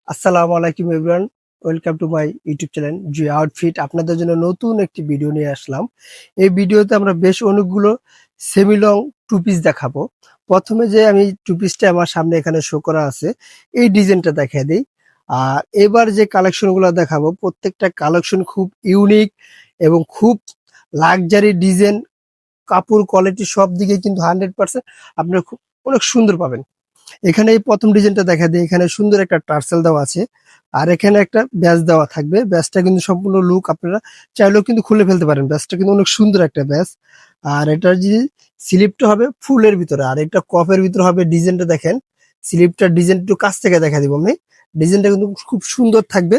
আসসালামু আলাইকুম everyone, welcome to my YouTube channel G outfit. আপনাদের জন্য নতুন একটি ভিডিও নিয়ে আসলাম। এই ভিডিওতে আমরা বেশ অনেকগুলো সেমি লং টু পিস দেখাবো। প্রথমে যে আমি টু পিসটা আমার সামনে এখানে শো করা আছে, এই ডিজাইনটা দেখিয়ে দিই। আর এবার যে কালেকশনগুলো দেখাবো, প্রত্যেকটা কালেকশন খুব ইউনিক এবং খুব লাক্সারি ডিজাইন, কাপড় কোয়ালিটি সব দিকে কিন্তু 100% আপনারা খুব অনেক সুন্দর পাবেন। এখানে এই প্রথম ডিজাইনটা দেখা দেয়, এখানে সুন্দর একটা টার্সেল দেওয়া আছে, আর এখানে একটা ব্যাজ দেওয়া থাকবে। ব্যাজটা কিন্তু সম্পূর্ণ লুক, আপনারা চাইলেও কিন্তু খুলে ফেলতে পারেন। ব্যাজটা কিন্তু অনেক সুন্দর একটা ব্যাজ। আর এটার যে স্লিপটা হবে ফুলের ভিতরে, আর এটা কফের ভিতরে হবে। ডিজাইনটা দেখেন, স্লিপটার ডিজাইন একটু কাছ থেকে দেখা দিব আমি। ডিজাইনটা কিন্তু খুব সুন্দর থাকবে।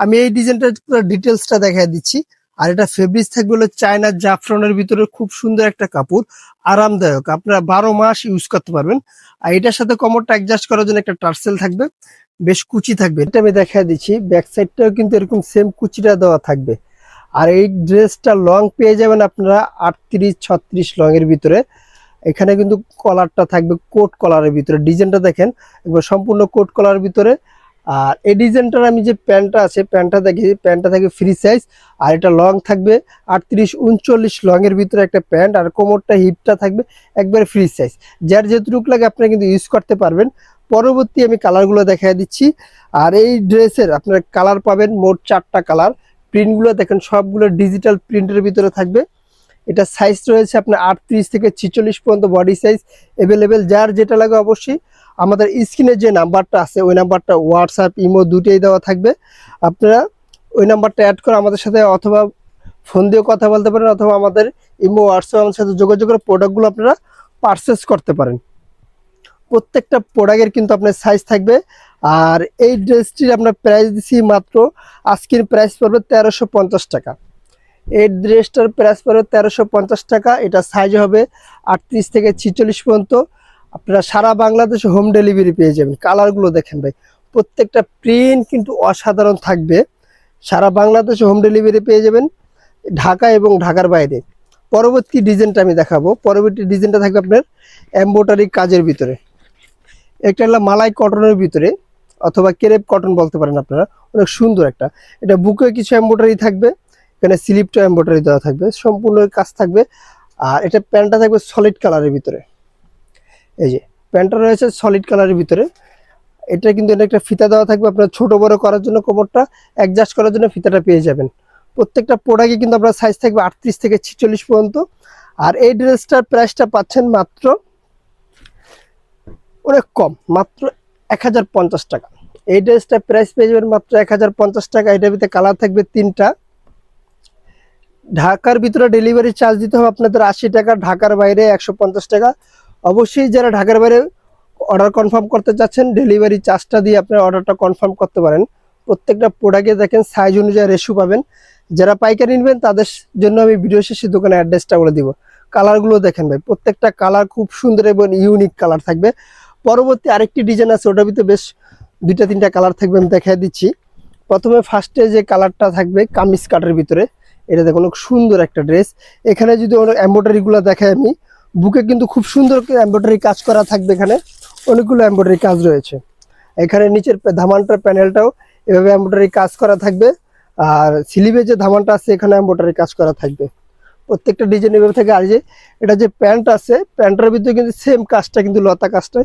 আমি এই ডিজাইনটার ডিটেলসটা দেখা দিচ্ছি। আর এটা ফেব্রিক্স থাকবে হলো চায়না জাফরানের ভিতরে, খুব সুন্দর একটা কাপড়, আরামদায়ক, আপনারা 12 মাস ইউজ করতে পারবেন। আর এটার সাথে কমরটা অ্যাডজাস্ট করার জন্য একটা টার্সেল থাকবে, বেশ কুচি থাকবে। এটা আমি দেখা দিচ্ছি, ব্যাক সাইডটাও কিন্তু এরকম সেম কুচিটা দেওয়া থাকবে। আর এই ড্রেসটা লং পেয়ে যাবেন আপনারা 38-36 লং এর ভিতরে। এখানে কিন্তু কলারটা থাকবে কোট কলারের ভিতরে। ডিজাইনটা দেখেন, একবার সম্পূর্ণ কোট কলারের ভিতরে। আর এই ডিজাইনটার আমি যে প্যান্টটা আছে, প্যান্টটা দেখি, প্যান্টটা থাকবে ফ্রি সাইজ। আর এটা লং থাকবে 38-39 লং এর ভিতরে একটা প্যান্ট। আর কোমরটা হিপটা থাকবে একবারে ফ্রি সাইজ। যার যেটুক লাগে আপনারা কিন্তু ইউজ করতে পারবেন। পরবর্তী আমি কালারগুলো দেখাই দিচ্ছি। আর এই ড্রেসের আপনারা কালার পাবেন মোট 4টা কালার। প্রিন্টগুলো দেখেন সবগুলো ডিজিটাল প্রিন্টের ভিতরে থাকবে। এটা সাইজ রয়েছে আপনার 38 থেকে 46 পর্যন্ত বডি সাইজ অ্যাভেলেবেল। যার যেটা লাগে অবশ্যই আমাদের স্ক্রিনে যে নাম্বারটা আছে, ওই নাম্বারটা হোয়াটসঅ্যাপ ইমো দুটোই দেওয়া থাকবে। আপনারা ওই নাম্বারটা অ্যাড করে আমাদের সাথে অথবা ফোন দিয়েও কথা বলতে পারেন, অথবা আমাদের ইমো হোয়াটসঅ্যাপ আমাদের সাথে যোগাযোগ করে প্রোডাক্টগুলো আপনারা পারচেস করতে পারেন। প্রত্যেকটা প্রোডাক্টের কিন্তু আপনার সাইজ থাকবে। আর এই ড্রেসটির আপনার প্রাইস দিচ্ছি মাত্র, আজকের প্রাইস পড়বে 1350 টাকা। এই ড্রেসটার প্রাইস পড়বে 1350 টাকা। এটা সাইজ হবে 38 থেকে 46 পর্যন্ত। আপনারা সারা বাংলাদেশে হোম ডেলিভারি পেয়ে যাবেন। কালারগুলো দেখেন ভাই, প্রত্যেকটা প্রিন্ট কিন্তু অসাধারণ থাকবে। সারা বাংলাদেশে হোম ডেলিভারি পেয়ে যাবেন, ঢাকা এবং ঢাকার বাইরে। পরবর্তী ডিজাইনটা আমি দেখাবো। পরবর্তী ডিজাইনটা থাকবে আপনার এমব্রয়ডারি কাজের ভিতরে। একটা হলো মালাই কটনের ভিতরে, অথবা ক্রেপ কটন বলতে পারেন আপনারা। অনেক সুন্দর একটা, এটা বুকে কিছু এমব্রয়ডারি থাকবে, এখানে স্লিপটা এমব্রয়ডারি দেওয়া থাকবে, সম্পূর্ণ কাজ থাকবে। আর এটা প্যান্টটা থাকবে সলিড কালারের ভিতরে। এই যে প্যান্টটা রয়েছে সলিড কালারের ভিতরে। এটা কিন্তু একটা ফিতা দেওয়া থাকবে, আপনার ছোট বড় করার জন্য, কোমরটা অ্যাডজাস্ট করার জন্য ফিতাটা পেয়ে যাবেন। প্রত্যেকটা প্রোডাক্টে কিন্তু আপনার সাইজ থাকবে 38 থেকে 46 পর্যন্ত। আর এই ড্রেসটার প্রাইসটা পাচ্ছেন মাত্র অনেক কম, মাত্র 1050 টাকা। এই ড্রেসটার প্রাইস পেয়ে যাবেন মাত্র 1050 টাকা। এটার ভিতরে কালার থাকবে 3টা। ঢাকার ভিতরে ডেলিভারি চার্জ দিতে হবে আপনাদের 80 টাকা, ঢাকার বাইরে 150 টাকা। অবশ্যই যারা ঢাকার বাইরে অর্ডার কনফার্ম করতে চাচ্ছেন, ডেলিভারি চার্জটা দিয়ে আপনার অর্ডারটা কনফার্ম করতে পারেন। প্রত্যেকটা প্রোডাক্টে দেখেন সাইজ অনুযায়ী রেশু পাবেন। যারা পাইকারি নেবেন তাদের জন্য আমি ভিডিও শেষে দোকানের অ্যাড্রেসটা বলে দিব। কালারগুলো দেখেন ভাই, প্রত্যেকটা কালার খুব সুন্দর এবং ইউনিক কালার থাকবে। পরবর্তী আরেকটি ডিজাইন আছে, ওটার ভিতরে বেশ 2-3টা কালার থাকবে, আমি দেখাই দিচ্ছি। প্রথমে ফার্স্টে যে কালারটা থাকবে কামিজ কাটের ভিতরে, এটা দেখুন অনেক সুন্দর একটা ড্রেস। এখানে যদি অনেক এমব্রয়ডারি গুলো দেখাই আমি, বুকে কিন্তু খুব সুন্দর এমব্রয়ডারি কাজ করা থাকবে। এখানে অনেকগুলো এমব্রয়ডারি কাজ রয়েছে। এখানে নিচের ধামানটার প্যানেলটাও এভাবে এমব্রয়ডারি কাজ করা থাকবে। আর স্লিভে যে ধামানটা আছে, এখানে এমব্রয়ডারি কাজ করা থাকবে। প্রত্যেকটা ডিজাইন এভাবে থাকে। আর যে এটা যে প্যান্ট আছে, প্যান্টের ভিতরে কিন্তু সেম কাজটা, কিন্তু লতা কাজটা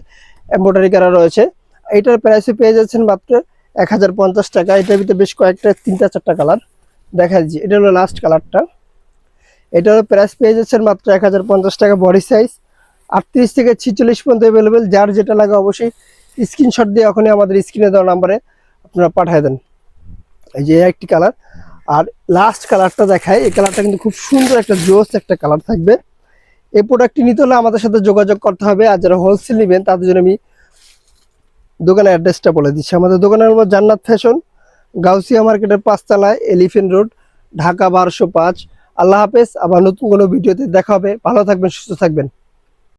এমব্রয়ডারি করা রয়েছে। এটার প্রাইসে পেয়ে যাচ্ছেন মাত্র 1050 টাকা। এটার ভিতরে বেশ কয়েকটা 3-4টা কালার দেখা যাচ্ছে। এটা হলো লাস্ট কালারটা। এটার প্রাইস পেয়ে যাচ্ছেন মাত্র 1050 টাকা। বডি সাইজ 38 থেকে 46 পর্যন্ত অ্যাভেলেবেল। যার যেটা লাগে অবশ্যই স্ক্রিনশট দিয়ে এখনই আমাদের স্ক্রিনে দেওয়া নাম্বারে আপনারা পাঠিয়ে দেন। এই যে একটি কালার। আর লাস্ট কালারটা দেখায়, এই কালারটা কিন্তু খুব সুন্দর একটা জোস একটা কালার থাকবে। এই প্রোডাক্টটি নিতে হলে আমাদের সাথে যোগাযোগ করতে হবে। আর যারা হোলসেল নেবেন তাদের জন্য আমি দোকানের অ্যাড্রেসটা বলে দিচ্ছি। আমাদের দোকানের নাম জান্নাত ফ্যাশন, গাউসিয়া মার্কেটের 5তলায়, এলিফেন্ট রোড, ঢাকা 1205। আল্লাহ হাফেজ। আবার নতুন কোনো ভিডিওতে দেখা হবে। ভালো থাকবেন, সুস্থ থাকবেন।